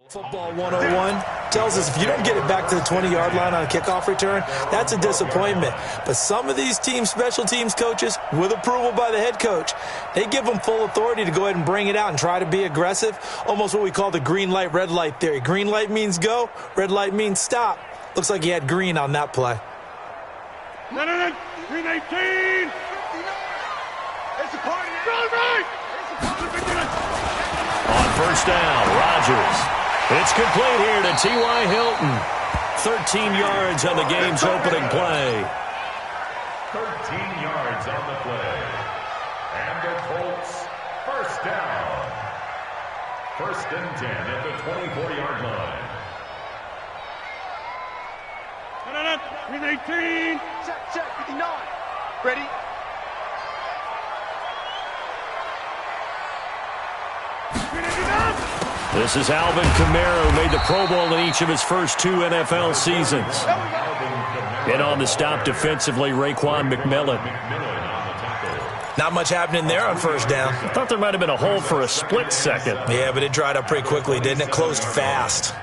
Football 101 tells us if you don't get it back to the 20-yard line on a kickoff return, that's a disappointment. But some of these special teams coaches, with approval by the head coach, they give them full authority to go ahead and bring it out and try to be aggressive, almost what we call the green light, red light theory. Green light means go, red light means stop. Looks like he had green on that play. Green 18! It's a party! On first down, Rodgers. It's complete here to T.Y. Hilton. 13 yards on the game's opening play. 13 yards on the play. And the Colts, first down. First and 10 at the 24-yard line. Green 18! Check, 59. Ready? This is Alvin Kamara, who made the Pro Bowl in each of his first two NFL seasons. And on the stop defensively, Raekwon McMillan. Not much happening there on first down. I thought there might have been a hole for a split second. Yeah, but it dried up pretty quickly, didn't it? Closed fast.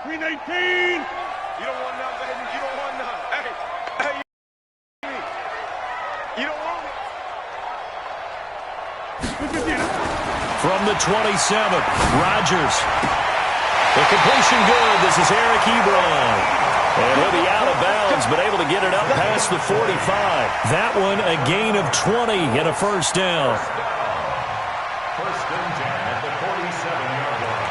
Green 18! You don't want none, baby. You don't want none. Hey, you don't want it. From the 27, Rodgers. The completion good. This is Eric Ebron. And he'll be out of bounds, but able to get it up past the 45. That one a gain of 20 and a first down. First and 10 at the 47-yard line.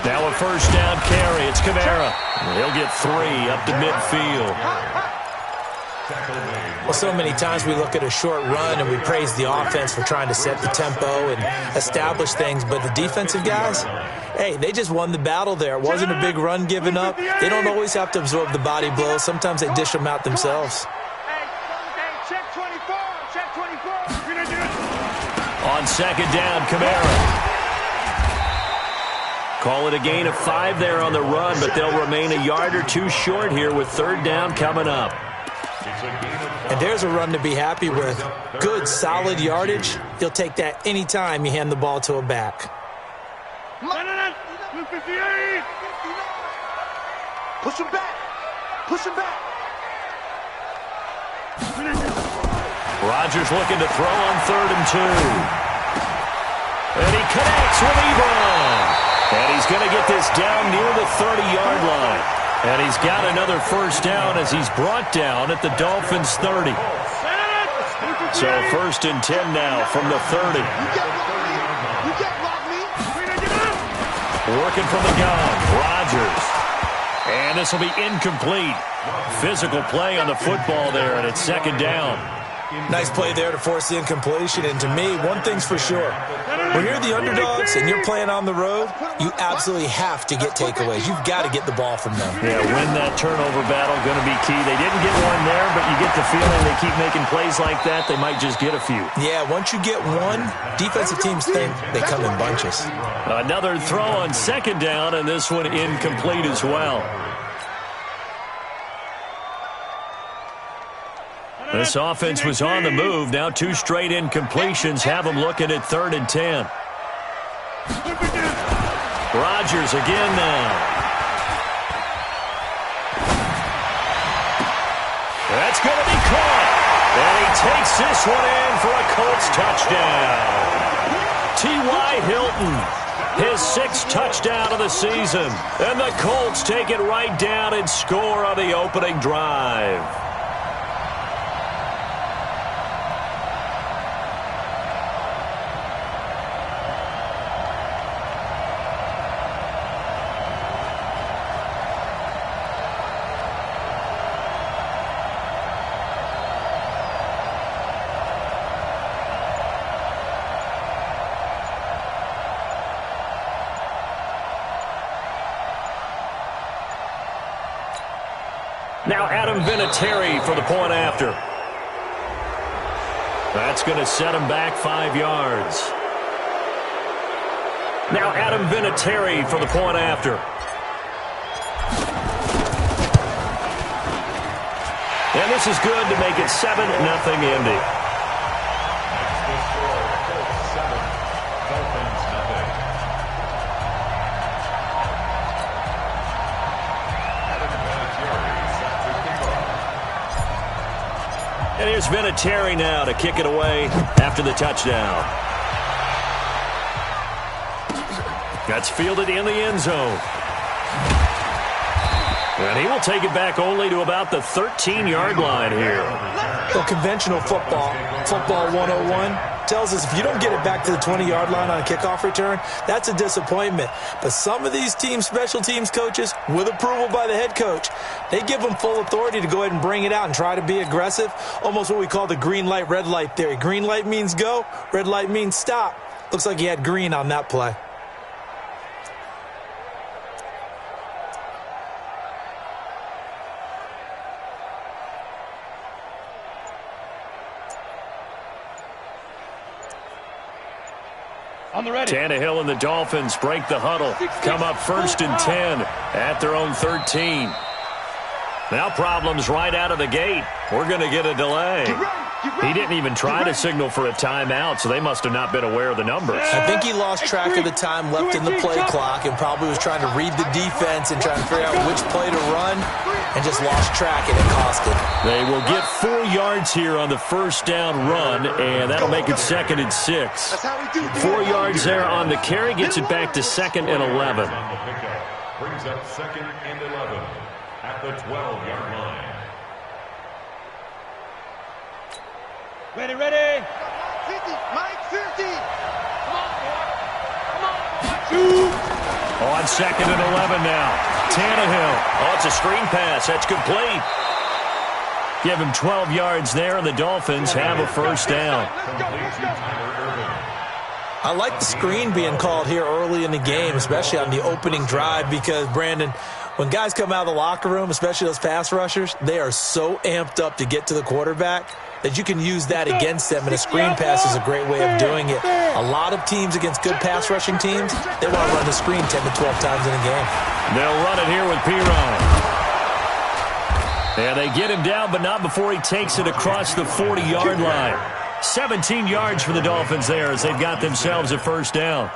Now a first down carry. It's Kamara. He'll get 3 up to midfield. Well, so many times we look at a short run and we praise the offense for trying to set the tempo and establish things, but the defensive guys, hey, they just won the battle there. It wasn't a big run given up. They don't always have to absorb the body blows. Sometimes they dish them out themselves. Check 24. Check 24. On second down, Kamara. Call it a gain of 5 there on the run, but they'll remain a yard or two short here with third down coming up. And there's a run to be happy with. Good, solid yardage. You'll take that anytime you hand the ball to a back. Push him back. Push him back. Rodgers looking to throw on 3rd and 2. And he connects with Ebron. And he's going to get this down near the 30-yard line. And he's got another first down as he's brought down at the Dolphins' 30. So first and 10 now from the 30. Working from the gun, Rodgers. And this will be incomplete. Physical play on the football there, and it's second down. Nice play there to force the incompletion. And to me, one thing's for sure. When you're the underdogs and you're playing on the road, you absolutely have to get takeaways. You've got to get the ball from them. Yeah, win that turnover battle, going to be key. They didn't get one there, but you get the feeling they keep making plays like that, they might just get a few. Yeah, once you get one, defensive teams think they come in bunches. Another throw on second down, and this one incomplete as well. This offense was on the move. Now 2 straight incompletions have them looking at 3rd and 10. Rodgers again now. That's going to be caught. And he takes this one in for a Colts touchdown. T.Y. Hilton, his 6th touchdown of the season. And the Colts take it right down and score on the opening drive. Now Adam Vinatieri for the point after. That's going to set him back 5 yards. Now Adam Vinatieri for the point after. And this is good to make it 7-0 Indy. And here's Vinatieri now to kick it away after the touchdown. That's fielded in the end zone. And he will take it back only to about the 13-yard line here. Well, conventional football 101, tells us if you don't get it back to the 20-yard line on a kickoff return, that's a disappointment. But some of these special teams coaches, with approval by the head coach, they give them full authority to go ahead and bring it out and try to be aggressive, almost what we call the green light, red light theory. Green light means go, red light means stop. Looks like he had green on that play. Tannehill and the Dolphins break the huddle. Come up 1st and 10 at their own 13. Now problems right out of the gate. We're going to get a delay. He didn't even try to signal for a timeout, so they must have not been aware of the numbers. I think he lost track of the time left in the play clock and probably was trying to read the defense and trying to figure out which play to run and just lost track, and it cost him. They will get 4 yards here on the first down run, and that'll make it 2nd and 6. 4 yards there on the carry, gets it back to 2nd and 11. Brings up 2nd and 11 at the 12-yard line. Ready. Mike 50. On 2nd and 11 now. Tannehill. Oh, it's a screen pass. That's complete. Give him 12 yards there, and the Dolphins have a first down. I like the screen being called here early in the game, especially on the opening drive, because, Brandon, when guys come out of the locker room, especially those pass rushers, they are so amped up to get to the quarterback that you can use that against them, and a screen pass is a great way of doing it. A lot of teams against good pass rushing teams, they want to run the screen 10 to 12 times in a game. They'll run it here with Piron. And they get him down, but not before he takes it across the 40-yard line. 17 yards for the Dolphins there as they've got themselves a first down.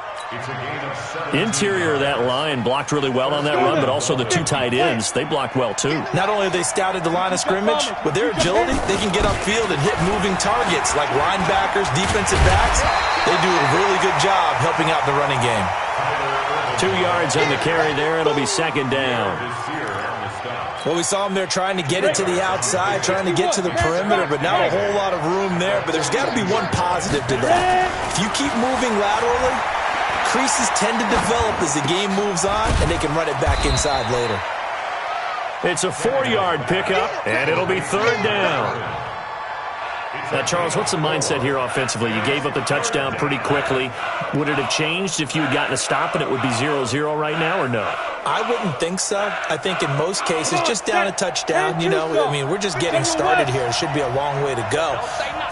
Interior of that line blocked really well on that run, but also the 2 tight ends, they blocked well too. Not only have they scouted the line of scrimmage, with their agility, they can get upfield and hit moving targets like linebackers, defensive backs. They do a really good job helping out the running game. 2 yards on the carry there. It'll be 2nd down. Well, we saw them there trying to get it to the outside, trying to get to the perimeter, but not a whole lot of room there. But there's got to be one positive to that. If you keep moving laterally, creases tend to develop as the game moves on, and they can run it back inside later. It's a 4-yard pickup, and it'll be 3rd down. Now, Charles, what's the mindset here offensively? You gave up the touchdown pretty quickly. Would it have changed if you had gotten a stop and it would be 0-0 right now, or no? I wouldn't think so. I think in most cases, just down a touchdown, we're just getting started here. It should be a long way to go.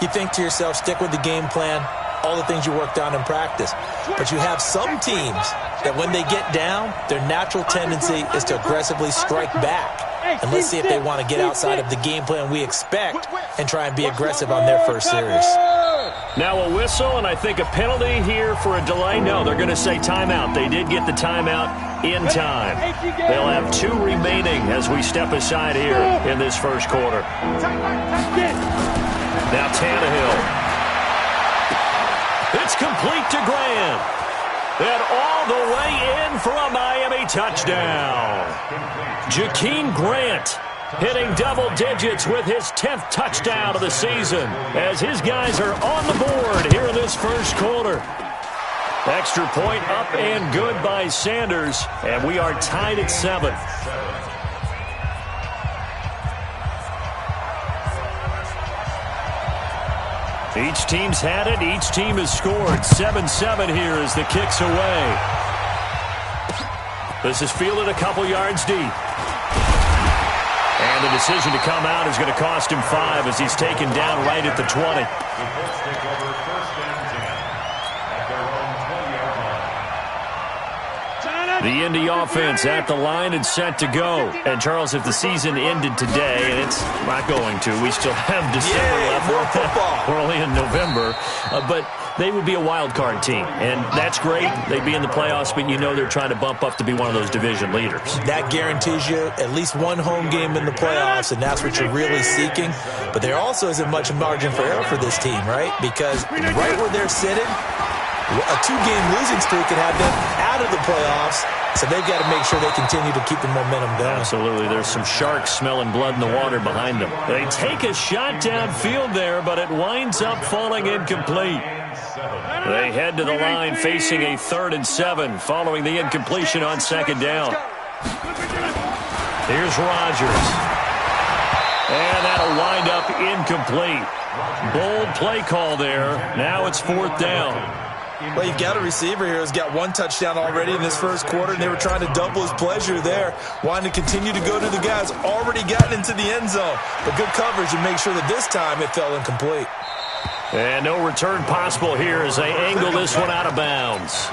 You think to yourself, stick with the game plan, all the things you worked on in practice. But you have some teams that when they get down, their natural tendency is to aggressively strike back. And let's see if they want to get outside of the game plan we expect and try and be aggressive on their first series. Now a whistle, and I think a penalty here for a delay. No, they're going to say timeout. They did get the timeout in time. They'll have 2 remaining as we step aside here in this first quarter. Now Tannehill. It's complete to Graham. And all the way in for a Miami touchdown. Jakeem Grant hitting double digits with his 10th touchdown of the season as his guys are on the board here in this first quarter. Extra point up and good by Sanders, and we are tied at 7. Each team's had it. Each team has scored. 7-7 here as the kick's away. This is fielded a couple yards deep. And And the decision to come out is going to cost him 5 as he's taken down right at the 20. The Colts take over first and 10 at their own 20-yard line. The Indy offense at the line and set to go. And, Charles, if the season ended today, and it's not going to, we still have December left. More football. We're only in November. But they would be a wild card team, and that's great. They'd be in the playoffs, but you know they're trying to bump up to be one of those division leaders. That guarantees you at least one home game in the playoffs, and that's what you're really seeking. But there also isn't much margin for error for this team, right? Because right where they're sitting, a 2-game losing streak could have them out of the playoffs, so they've got to make sure they continue to keep the momentum going. Absolutely. There's some sharks smelling blood in the water behind them. They take a shot downfield there, but it winds up falling incomplete. They head to the line facing a 3rd and 7 following the incompletion on 2nd down. Here's Rodgers. And that'll wind up incomplete. Bold play call there. Now it's 4th down. Well, you've got a receiver here who's got 1 touchdown already in this first quarter, and they were trying to double his pleasure there, wanting to continue to go to the guys already gotten into the end zone. But good coverage and make sure that this time it fell incomplete. And no return possible here as they angle this one out of bounds.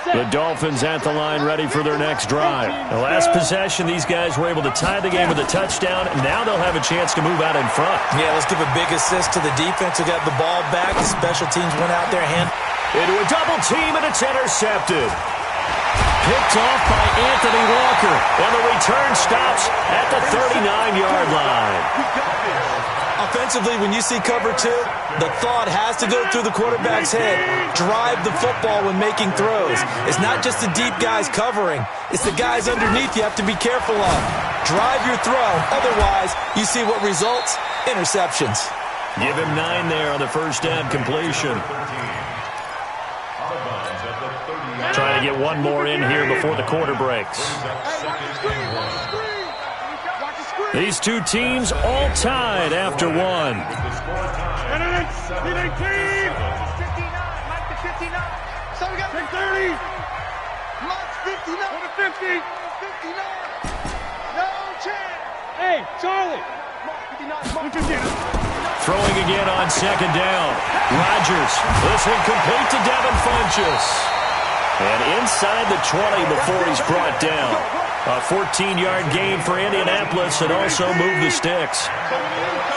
The Dolphins at the line ready for their next drive. The last possession, these guys were able to tie the game with a touchdown, and now they'll have a chance to move out in front. Yeah, let's give a big assist to the defense who got the ball back. The special teams went out there into a double team, and it's intercepted. Picked off by Anthony Walker, and the return stops at the 39-yard line. Offensively, when you see cover 2, the thought has to go through the quarterback's head. Drive the football when making throws. It's not just the deep guys covering. It's the guys underneath you have to be careful of. Drive your throw. Otherwise, you see what results? Interceptions. Give him 9 there on the first down completion. Trying to get one more in here before the quarter breaks. These two teams all tied after 1. 10-18. 59. Mike to 59. So we got 30. Mike's 59. To 50. 59. No chance. Hey, Charlie. Mark 59. Throwing again on 2nd down. Rodgers. This one complete to Devin Funchess. And inside the 20 before he's brought down. A 14-yard gain for Indianapolis and also move the sticks.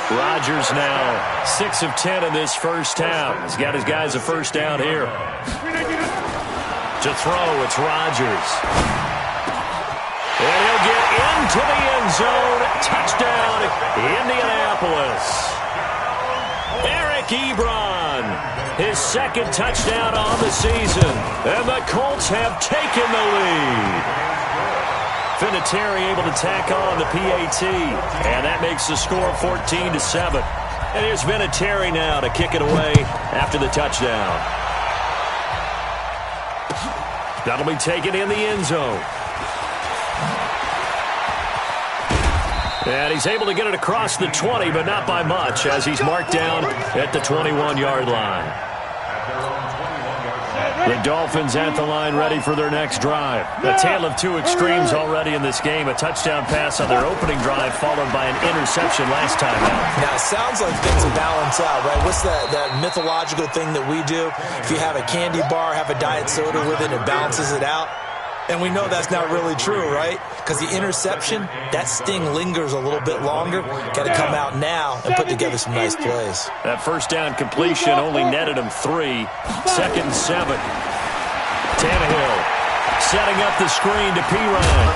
Rodgers now 6 of 10 in this first half. He's got his guys a first down here. To throw, it's Rodgers. And he'll get into the end zone. Touchdown, Indianapolis. Eric Ebron, his 2nd touchdown on the season. And the Colts have taken the lead. Vinatieri able to tack on the PAT. And that makes the score 14-7. And here's Vinatieri now to kick it away after the touchdown. That'll be taken in the end zone. And he's able to get it across the 20, but not by much, as he's marked down at the 21-yard line. The Dolphins at the line ready for their next drive. A tale of 2 extremes already in this game. A touchdown pass on their opening drive, followed by an interception last time out. Now, it sounds like things will balance out, right? What's that mythological thing that we do? If you have a candy bar, have a diet soda with it, it balances it out. And we know that's not really true, right? Because the interception, that sting lingers a little bit longer. Got to come out now and put together some nice plays. That first down completion only netted him 3. 2nd and 7. Tannehill setting up the screen to Pirine.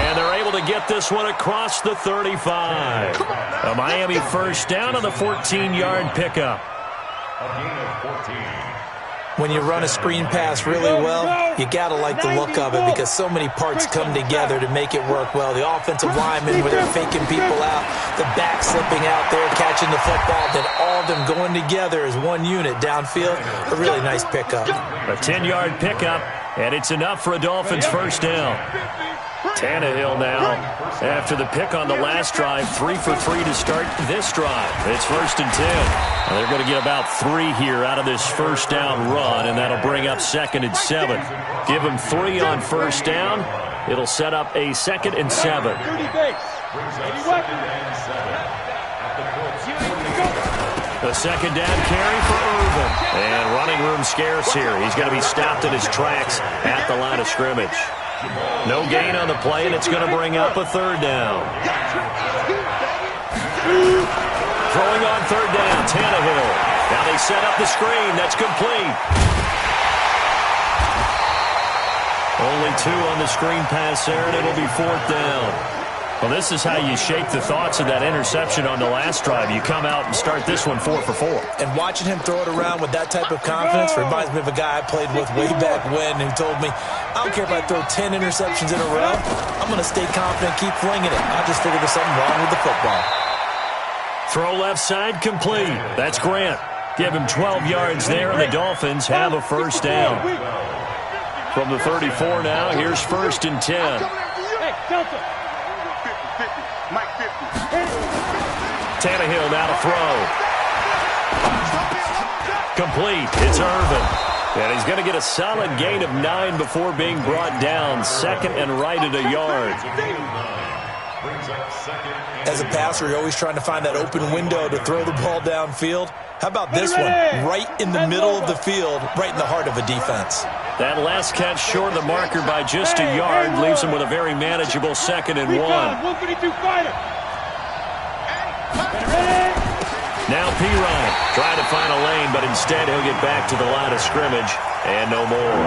And they're able to get this one across the 35. A Miami first down on the 14-yard pickup. A gain of 14. When you run a screen pass really well, you got to like the look of it because so many parts come together to make it work well. The offensive linemen where they're faking people out, the back slipping out there, catching the football, then all of them going together as one unit downfield. A really nice pickup. A 10-yard pickup, and it's enough for a Dolphins first down. Tannehill now, after the pick on the last drive, 3 for 3 to start this drive. It's 1st and 10. And they're going to get about 3 here out of this first down run, and that'll bring up 2nd and 7. Give them 3 on first down. It'll set up a 2nd and 7. The second down carry for Irvin. And running room scarce here. He's going to be stopped in his tracks at the line of scrimmage. No gain on the play, and it's going to bring up a 3rd down. Throwing on 3rd down, Tannehill. Now they set up the screen. That's complete. Only 2 on the screen pass there, and it'll be 4th down. Well, this is how you shake the thoughts of that interception on the last drive. You come out and start this one 4 for 4. And watching him throw it around with that type of confidence reminds me of a guy I played with way back when who told me, I don't care if I throw 10 interceptions in a row, I'm going to stay confident, keep flinging it. I just figured there's something wrong with the football. Throw left side complete. That's Grant. Give him 12 yards there, and the Dolphins have a first down. From the 34 now, here's 1st and 10. Hey, Delta. Tannehill now to throw. Complete. It's Irvin. And he's going to get a solid gain of 9 before being brought down. 2nd and right at a yard. As a passer, you're always trying to find that open window to throw the ball downfield. How about this one? Right in the middle of the field, right in the heart of a defense. That last catch short of the marker by just a yard leaves him with a very manageable 2nd and 1. Now Pirine trying to find a lane, but instead he'll get back to the line of scrimmage and no more.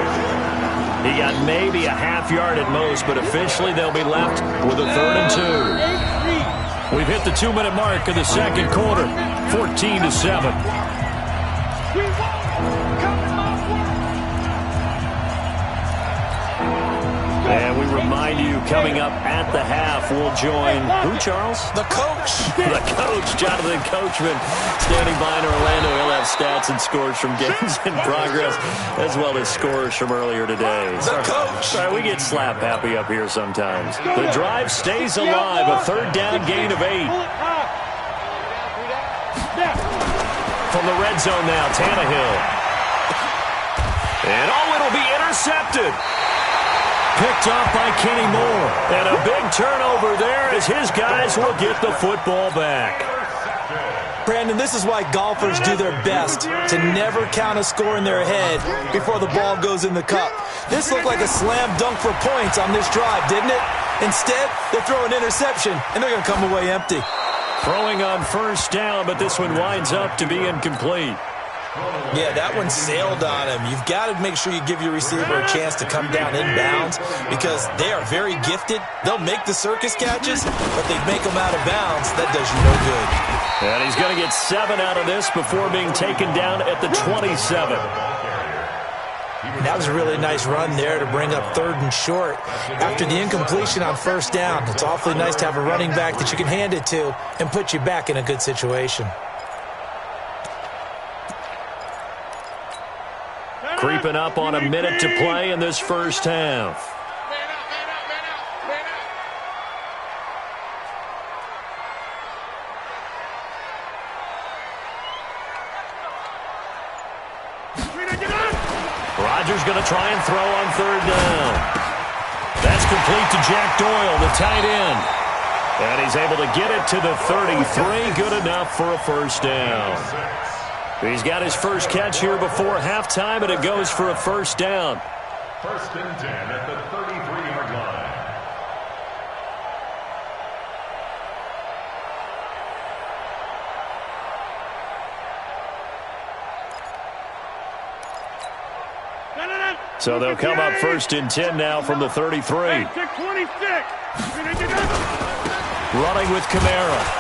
He got maybe a half yard at most, but officially they'll be left with a 3rd and 2. We've hit the 2-minute mark of the second quarter, 14-7. And we remind you, coming up at the half, we'll join who, Charles? The coach. The coach, Jonathan Coachman, standing by in Orlando. He'll have stats and scores from games in progress, as well as scores from earlier today. The coach. Sorry, we get slap happy up here sometimes. The drive stays alive, a 3rd down gain of 8. From the red zone now, Tannehill. And it'll be intercepted. Picked off by Kenny Moore. And a big turnover there as his guys will get the football back. Brandon, this is why golfers do their best to never count a score in their head before the ball goes in the cup. This looked like a slam dunk for points on this drive, didn't it? Instead, they throw an interception, and they're going to come away empty. Throwing on first down, but this one winds up to be incomplete. Yeah, that one sailed on him. You've got to make sure you give your receiver a chance to come down inbounds because they are very gifted. They'll make the circus catches, but they make them out of bounds. That does you no good. And he's going to get 7 out of this before being taken down at the 27. That was a really nice run there to bring up 3rd and short. After the incompletion on first down, it's awfully nice to have a running back that you can hand it to and put you back in a good situation. Creeping up on a minute to play in this first half. Rodgers going to try and throw on 3rd down. That's complete to Jack Doyle, the tight end. And he's able to get it to the 33. Good enough for a first down. He's got his first catch here before halftime, and it goes for a first down. 1st and 10 at the 33-yard line. So they'll come up 1st and 10 now from the 33. Running with Kamara.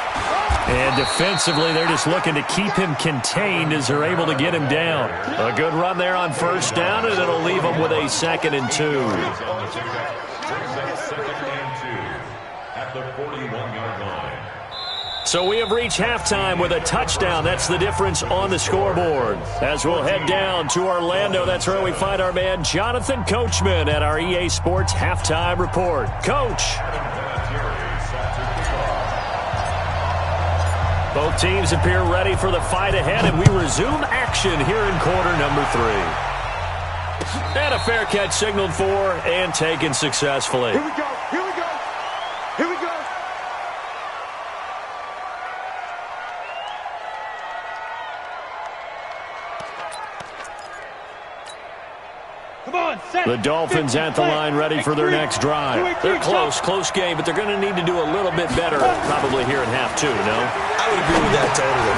And defensively, they're just looking to keep him contained as they're able to get him down. A good run there on first down, and it'll leave them with a 2nd and 2. At the 41-yard line. So we have reached halftime with a touchdown. That's the difference on the scoreboard. As we'll head down to Orlando, that's where we find our man Jonathan Coachman at our EA Sports Halftime Report. Coach. Both teams appear ready for the fight ahead, and we resume action here in quarter number 3. And a fair catch signaled for and taken successfully. Here we go. Here we go. Here we go. Come on, set. The Dolphins at the line ready for their next drive. They're close game, but they're going to need to do a little bit better probably here in half 2, no? I would agree with that totally.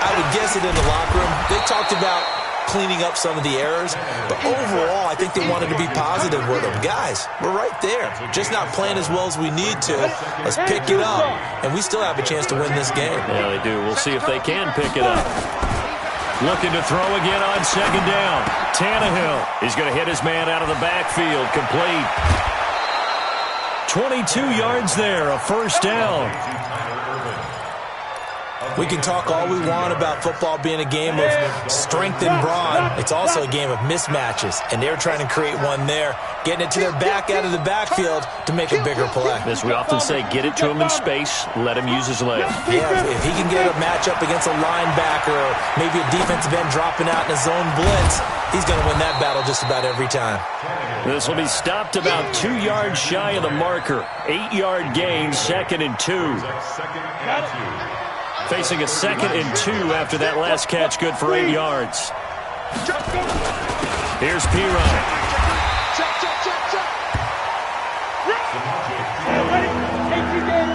I would guess it in the locker room. They talked about cleaning up some of the errors, but overall, I think they wanted to be positive with them. Guys, we're right there. Just not playing as well as we need to. Let's pick it up, and we still have a chance to win this game. Yeah, they do. We'll see if they can pick it up. Looking to throw again on second down. Tannehill. He's going to hit his man out of the backfield. Complete. 22 yards there, a first down. We can talk all we want about football being a game of strength and brawn. It's also a game of mismatches, and they're trying to create one there, getting it to their back out of the backfield to make a bigger play. As we often say, get it to him in space, let him use his leg. Yeah, if he can get a matchup against a linebacker or maybe a defensive end dropping out in a zone blitz, he's going to win that battle just about every time. This will be stopped about 2 yards shy of the marker. 8-yard gain, 2nd and 2. Facing a 2nd and 2 after that last catch, good for 8 yards. Here's Pirine. Take you down.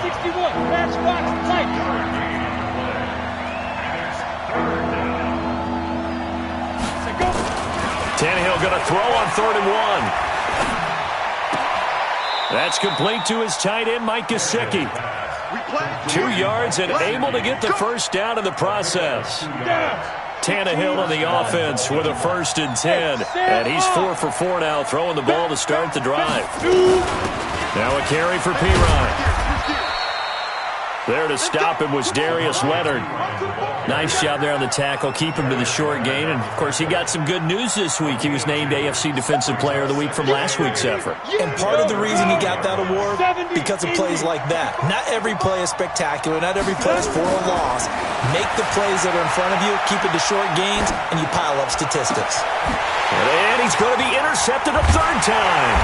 61. Fast box. Tight. Tannehill going to throw on 3rd and 1. That's complete to his tight end, Mike Gesicki. 2 yards and able to get the first down in the process. Tannehill on the offense with a 1st and 10. And he's 4 for 4 now, throwing the ball to start the drive. Now a carry for Pirine. There to stop him was Darius Leonard. Nice job there on the tackle. Keep him to the short gain. And, of course, he got some good news this week. He was named AFC Defensive Player of the Week from last week's effort. And part of the reason he got that award, because of plays like that. Not every play is spectacular. Not every play is for a loss. Make the plays that are in front of you, keep it to short gains, and you pile up statistics. And he's going to be intercepted a 3rd time.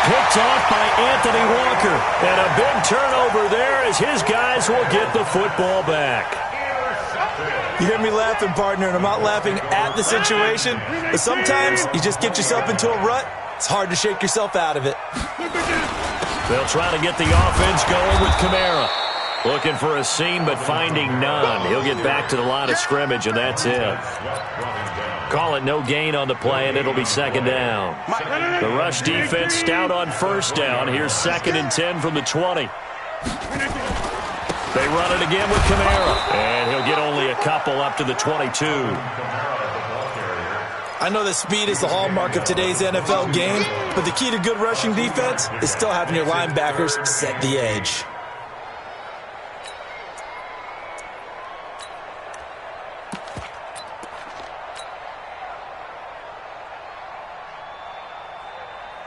Picked off by Anthony Walker. And a big turnover there as his guys will get the football back. You hear me laughing, partner, and I'm not laughing at the situation, but sometimes you just get yourself into a rut. It's hard to shake yourself out of it. They'll try to get the offense going with Kamara. Looking for a seam, but finding none. He'll get back to the line of scrimmage, and that's it. Call it no gain on the play, and it'll be 2nd down. The rush defense stout on 1st down. Here's 2nd and 10 from the 20. They run it again with Kamara, and he'll get only a couple up to the 22. I know that speed is the hallmark of today's NFL game, but the key to good rushing defense is still having your linebackers set the edge.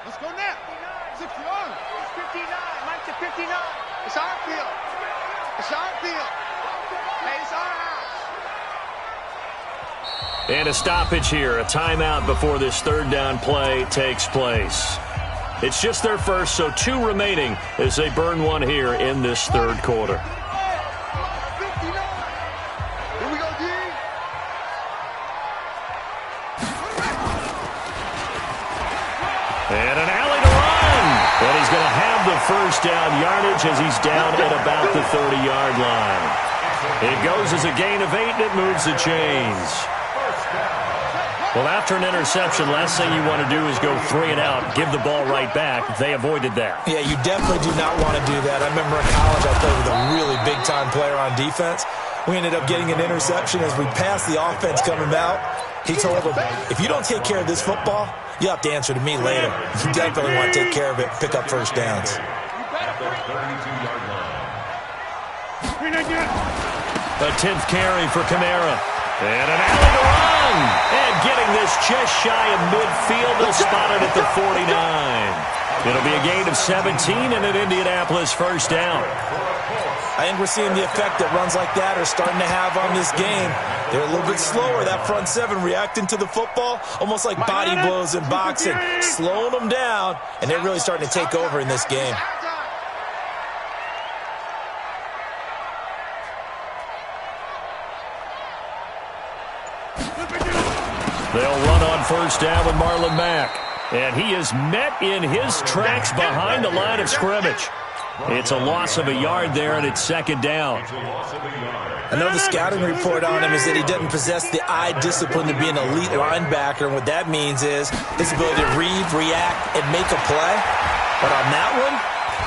Let's go now. 60 on. 59. Mike to 59. It's our field. It's our field. Hey, it's our house. And a stoppage here, a timeout before this 3rd down play takes place. It's just their first, so 2 remaining as they burn one here in this 3rd quarter. 59. Here we go, D. And an alley to run. And he's going to have the first down yardage as he's down at about the 30-yard line. It goes as a gain of 8, and it moves the chains. Well, after an interception, last thing you want to do is go 3 and out, give the ball right back. They avoided that. Yeah, you definitely do not want to do that. I remember in college I played with a really big-time player on defense. We ended up getting an interception as we passed the offense coming out. He told him, if you don't take care of this football, you have to answer to me later. You definitely want to take care of it, pick up first downs. the 32-yard line. A 10th carry for Kamara. And an alley to run. And getting this just shy of midfield. They'll spot it at the 49. It'll be a gain of 17 and an Indianapolis first down. I think we're seeing the effect that runs like that are starting to have on this game. They're a little bit slower, that front seven, reacting to the football, almost like body blows in boxing, slowing them down, and they're really starting to take over in this game. They'll run on first down with Marlon Mack. And he is met in his tracks behind the line of scrimmage. It's a loss of a yard there, and it's second down. I know the scouting report on him is that he doesn't possess the eye discipline to be an elite linebacker, and what that means is his ability to read, react, and make a play. But on that one,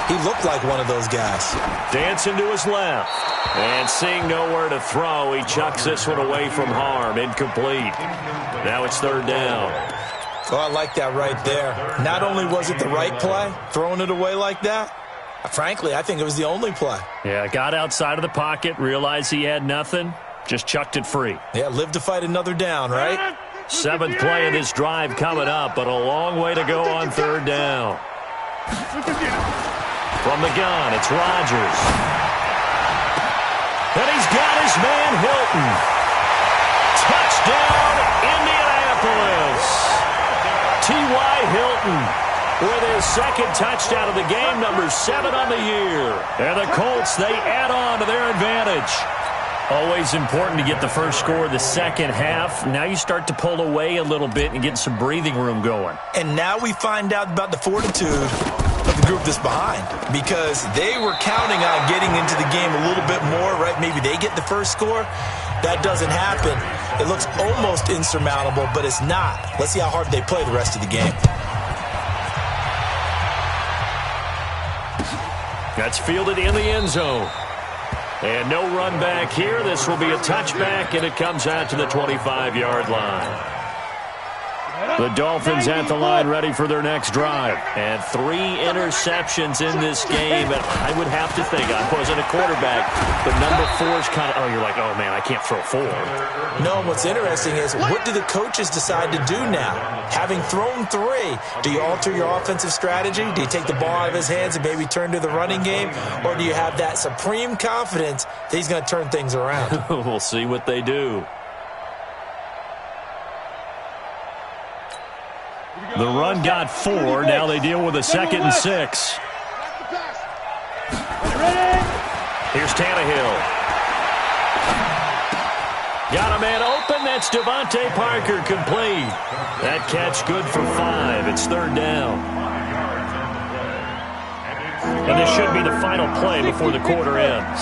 he looked like one of those guys. Dancing to his left. And seeing nowhere to throw, he chucks this one away from harm. Incomplete. Now it's third down. Oh, I like that right there. Not only was it the right play, throwing it away like that, frankly, I think it was the only play. Yeah, got outside of the pocket, realized he had nothing, just chucked it free. Yeah, live to fight another down, right? Seventh play of this drive coming up, but a long way to go on third down. From the gun, it's Rodgers. And he's got his man Hilton. Touchdown, Indianapolis. T.Y. Hilton with his second touchdown of the game, number 7 on the year. And the Colts, they add on to their advantage. Always important to get the first score of the second half. Now you start to pull away a little bit and get some breathing room going. And now we find out about the fortitude of the group that's behind, because they were counting on getting into the game a little bit more, right? Maybe they get the first score. That doesn't happen. It looks almost insurmountable, but it's not. Let's see how hard they play the rest of the game. That's fielded in the end zone. And no run back here. This will be a touchback, and it comes out to the 25-yard line. The Dolphins at the line ready for their next drive. And 3 interceptions in this game. And I would have to think, I wasn't a quarterback, but number 4 is kind of, you're like, oh, man, I can't throw 4. No, what's interesting is, what do the coaches decide to do now? Having thrown 3, do you alter your offensive strategy? Do you take the ball out of his hands and maybe turn to the running game? Or do you have that supreme confidence that he's going to turn things around? We'll see what they do. The run got 4. Now they deal with a 2nd and 6. Here's Tannehill. Got a man open. That's Devontae Parker, complete. That catch good for 5. It's third down. And this should be the final play before the quarter ends.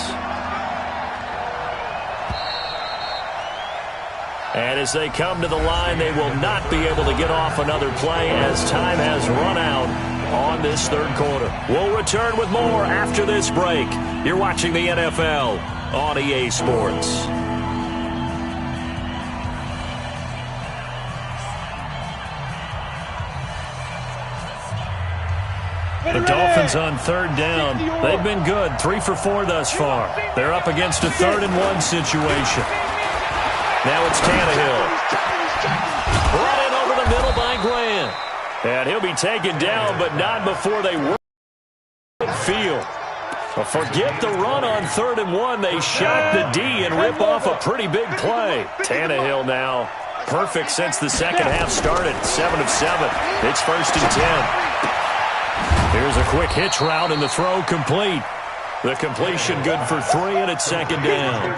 And as they come to the line, they will not be able to get off another play as time has run out on this third quarter. We'll return with more after this break. You're watching the NFL on EA Sports. The Dolphins on third down. They've been good, 3 for 4 thus far. They're up against a 3rd and 1 situation. Now it's Tannehill. Run in over the middle by Grant. And he'll be taken down, but not before they work field. Well, forget the run on 3rd and 1. They shock the D and rip off a pretty big play. Tannehill now perfect since the second half started. 7 of 7. It's 1st and 10. Here's a quick hitch route, and the throw complete. The completion good for 3, and it's 2nd down.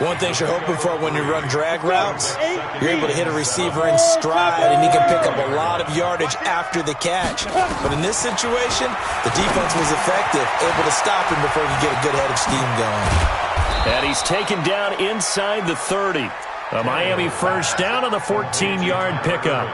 One thing you're hoping for when you run drag routes, you're able to hit a receiver in stride, and he can pick up a lot of yardage after the catch. But in this situation, the defense was effective, able to stop him before he could get a good head of steam going. And he's taken down inside the 30. A Miami first down on the 14-yard pickup.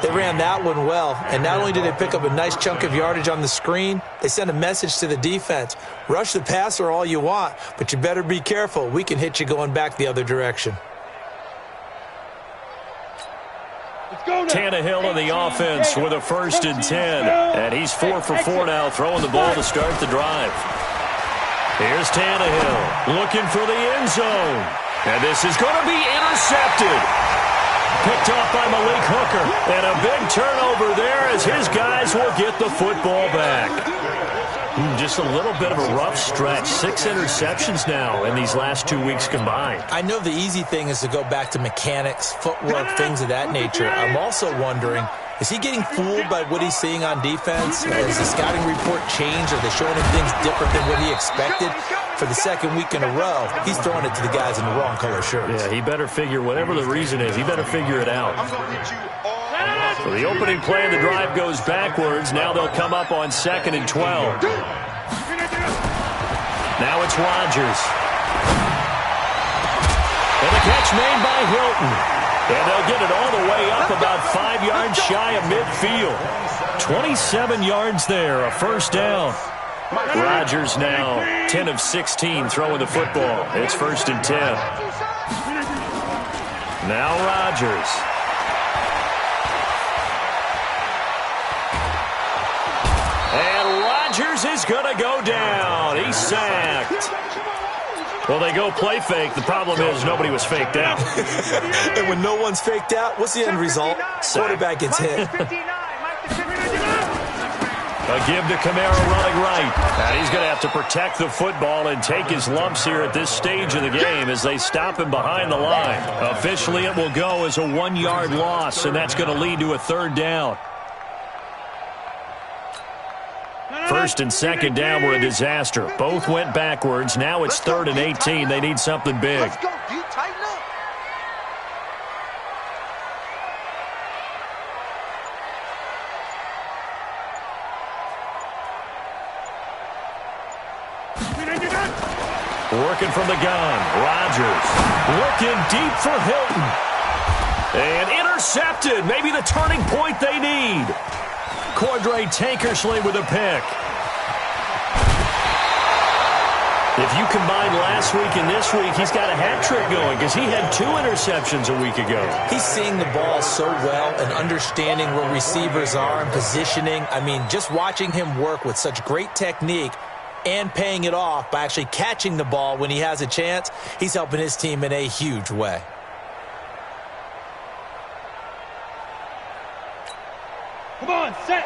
They ran that one well, and not only did they pick up a nice chunk of yardage on the screen, they sent a message to the defense. Rush the passer all you want, but you better be careful. We can hit you going back the other direction. Let's go, Tannehill in the offense with a 1st and 10. And he's 4 for 4 now, throwing the ball to start the drive. Here's Tannehill looking for the end zone. And this is going to be intercepted. Picked off by Malik Hooker. And a big turnover there as his guys will get the football back. Just a little bit of a rough stretch. 6 interceptions now in these last 2 weeks combined. I know the easy thing is to go back to mechanics, footwork, things of that nature. I'm also wondering, is he getting fooled by what he's seeing on defense? Has the scouting report changed? Are they showing him things different than what he expected? For the 2nd week in a row, he's throwing it to the guys in the wrong color shirts. Yeah, he better figure, whatever the reason is, he better figure it out. So the opening play of the drive goes backwards. Now they'll come up on 2nd and 12. Now it's Rodgers. And the catch made by Hilton. And they'll get it all the way up about 5 yards shy of midfield. 27 yards there, a 1st down. Rodgers now 10 of 16 throwing the football. It's 1st and 10. Now Rodgers. And Rodgers is going to go down. He's sacked. Well, they go play fake. The problem is nobody was faked out. And when no one's faked out, what's the end result? Quarterback gets hit. A give to Kamara running right. And he's going to have to protect the football and take his lumps here at this stage of the game as they stop him behind the line. Officially, it will go as a 1-yard loss, and that's going to lead to a 3rd down. 1st and 2nd down were a disaster. Both went backwards. Now it's 3rd and 18. They need something big. Let's go, D. Tighten up. Working from the gun. Rodgers looking deep for Hilton. And intercepted. Maybe the turning point they need. Cordray Tankersley with a pick. If you combine last week and this week, he's got a hat trick going because he had 2 interceptions a week ago. He's seeing the ball so well and understanding where receivers are and positioning. I mean, just watching him work with such great technique and paying it off by actually catching the ball when he has a chance, he's helping his team in a huge way. Come on, set.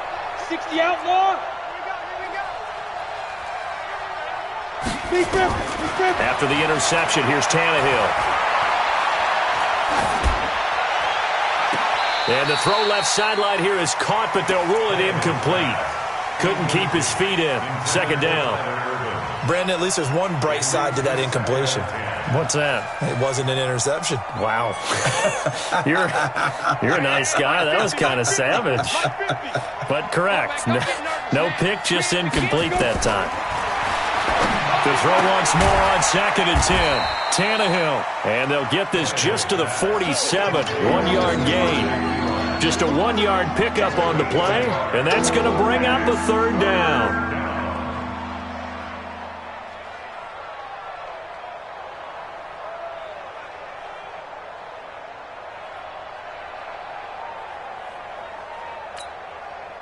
60 outlaw. Big grip. After the interception, here's Tannehill. And the throw left sideline here is caught, but they'll rule it incomplete. Couldn't keep his feet in. 2nd down. Brandon, at least there's one bright side to that incompletion. What's that? It wasn't an interception. Wow. You're a nice guy. That was kind of savage. But correct. No pick, just incomplete that time. To throw once more on 2nd and 10. Tannehill. And they'll get this just to the 47. 1-yard gain. Just a 1-yard pickup on the play, and that's going to bring out the 3rd down.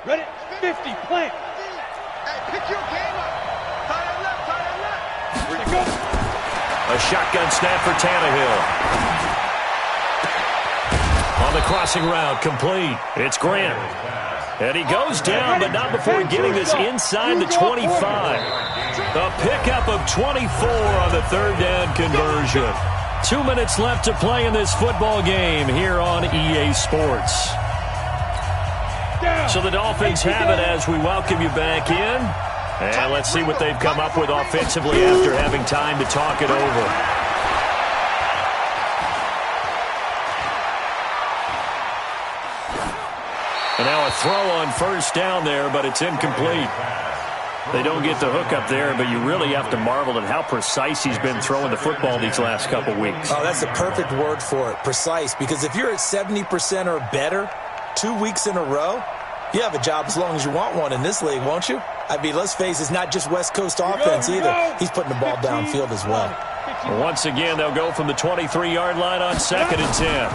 Ready? 50, plant. Hey, pick your game up. Tie it left. Go. A shotgun snap for Tannehill. On the crossing route, complete. It's Grant. And he goes down, but not before getting this inside the 25. A pickup of 24 on the 3rd down conversion. 2 minutes left to play in this football game here on EA Sports. So the Dolphins have it as we welcome you back in. And let's see what they've come up with offensively after having time to talk it over. And now a throw on 1st down there, but it's incomplete. They don't get the hook up there, but you really have to marvel at how precise he's been throwing the football these last couple weeks. Oh, that's the perfect word for it, precise. Because if you're at 70% or better 2 weeks in a row, you have a job as long as you want one in this league, won't you? I mean, let's face it, it's not just West Coast offense either. He's putting the ball downfield as well. Once again, they'll go from the 23-yard line on 2nd and 10.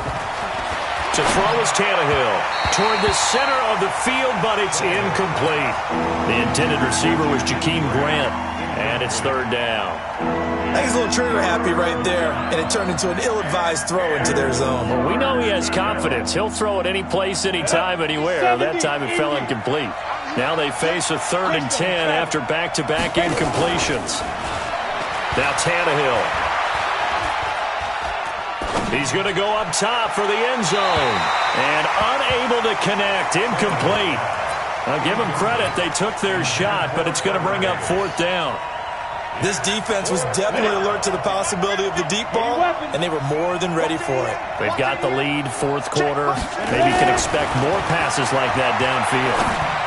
To throw is Tannehill. Toward the center of the field, but it's incomplete. The intended receiver was Jakeem Grant, and it's third down. I think he's a little trigger happy right there, and it turned into an ill-advised throw into their zone. Well, we know he has confidence. He'll throw it any place, anytime, anywhere. That time it fell incomplete. Now they face a 3rd and 10 after back-to-back incompletions. Now Tannehill. He's going to go up top for the end zone. And unable to connect. Incomplete. I'll give them credit. They took their shot, but it's going to bring up 4th down. This defense was definitely alert to the possibility of the deep ball, and they were more than ready for it. They've got the lead, 4th quarter. Maybe can expect more passes like that downfield.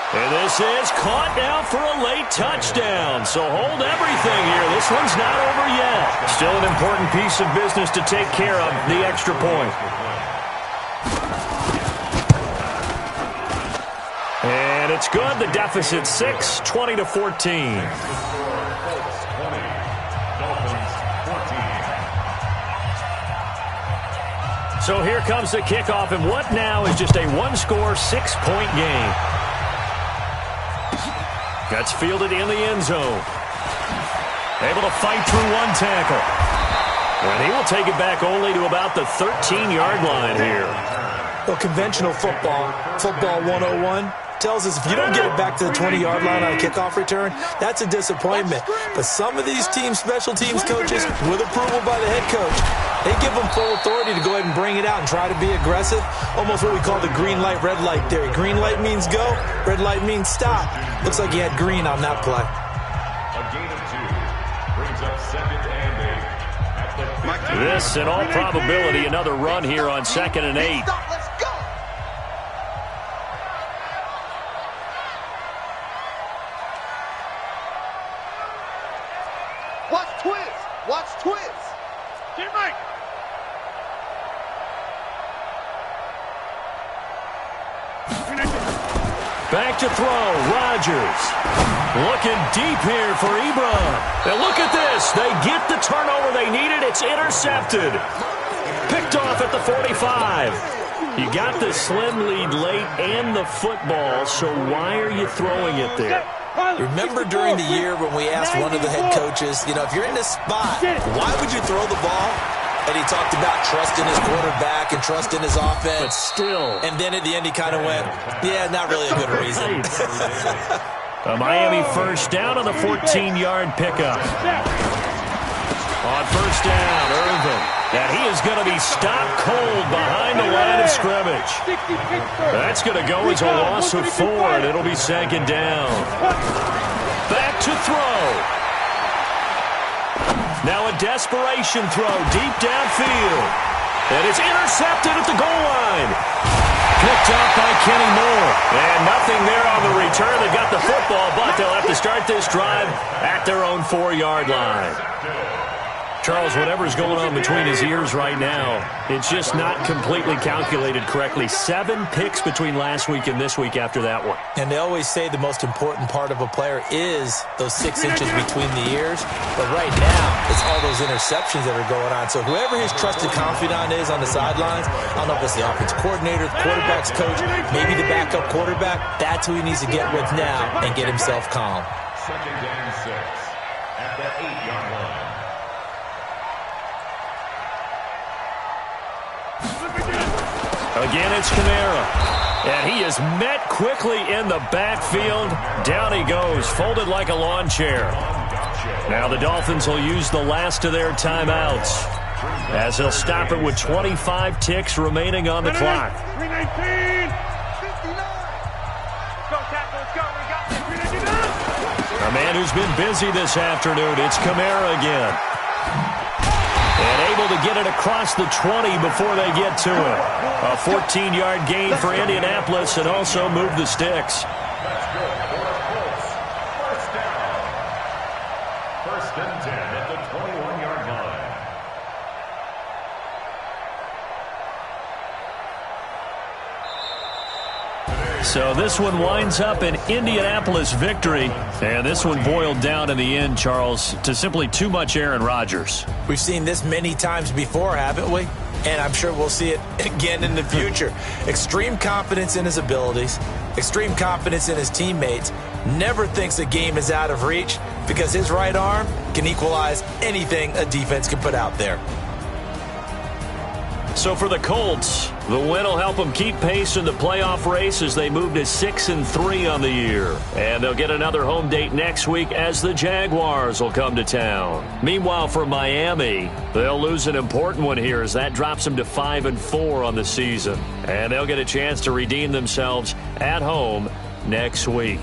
And this is caught now for a late touchdown. So hold everything here. This one's not over yet. Still an important piece of business to take care of, the extra point. And it's good. The deficit 6, 20-14. So here comes the kickoff, and what now is just a one-score, 6-point game. Gets fielded in the end zone. Able to fight through one tackle. And he will take it back only to about the 13-yard line here. Well, conventional football 101, tells us if you don't get it back to the 20-yard line on a kickoff return, that's a disappointment. But some of these special teams coaches, with approval by the head coach, they give them full authority to go ahead and bring it out and try to be aggressive. Almost what we call the green light, red light theory. Green light means go, red light means stop. Looks like he had green on that play. A gain of 2 brings up 2nd and 8. This, in all probability, another run here on 2nd and 8. Let's go. Watch twist. Watch twist. Teammate. Back to throw, Rodgers. Looking deep here for Ebron. And look at this. They get the turnover they needed. It's intercepted. Picked off at the 45. You got the slim lead late and the football, so why are you throwing it there? Remember during the year when we asked one of the head coaches, if you're in this spot, why would you throw the ball? And he talked about trusting his quarterback and trusting his offense. But still. And then at the end he kind of went, yeah, not really a good reason. A Miami first down on the 14-yard pickup. On first down, Irvin. And he is going to be stopped cold behind the line of scrimmage. That's going to go as a loss of 4, and it'll be 2nd down. Back to throw. Now a desperation throw deep downfield. And it's intercepted at the goal line. Picked up by Kenny Moore. And nothing there on the return. They got the football, but they'll have to start this drive at their own 4-yard line. Charles, whatever's going on between his ears right now, it's just not completely calculated correctly. 7 picks between last week and this week after that one. And they always say the most important part of a player is those 6 inches between the ears. But right now, it's all those interceptions that are going on. So whoever his trusted confidant is on the sidelines, I don't know if it's the offense coordinator, the quarterback's coach, maybe the backup quarterback, that's who he needs to get with now and get himself calm. 2nd and 6 at the 8-yard line. Again, it's Kamara. And he is met quickly in the backfield. Down he goes, folded like a lawn chair. Now the Dolphins will use the last of their timeouts, as they'll stop it with 25 ticks remaining on the clock. 319. 59. Go, tackle, let's go. We got this. 399. A man who's been busy this afternoon. It's Kamara again. And able to get it across the 20 before they get to it. A 14-yard gain for Indianapolis, and also move the sticks. That's good for the Colts. First down. 1st and 10 at the 21-yard line. So this one winds up an Indianapolis victory, and this one boiled down in the end, Charles, to simply too much Aaron Rodgers. We've seen this many times before, haven't we? And I'm sure we'll see it again in the future. Extreme confidence in his abilities, extreme confidence in his teammates, never thinks a game is out of reach because his right arm can equalize anything a defense can put out there. So for the Colts, the win will help them keep pace in the playoff race as they move to 6-3 on the year. And they'll get another home date next week as the Jaguars will come to town. Meanwhile, for Miami, they'll lose an important one here as that drops them to 5-4 on the season. And they'll get a chance to redeem themselves at home next week.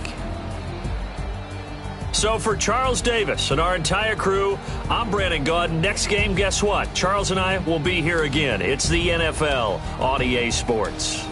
So for Charles Davis and our entire crew, I'm Brandon Gaud. Next game, guess what? Charles and I will be here again. It's the NFL on EA Sports.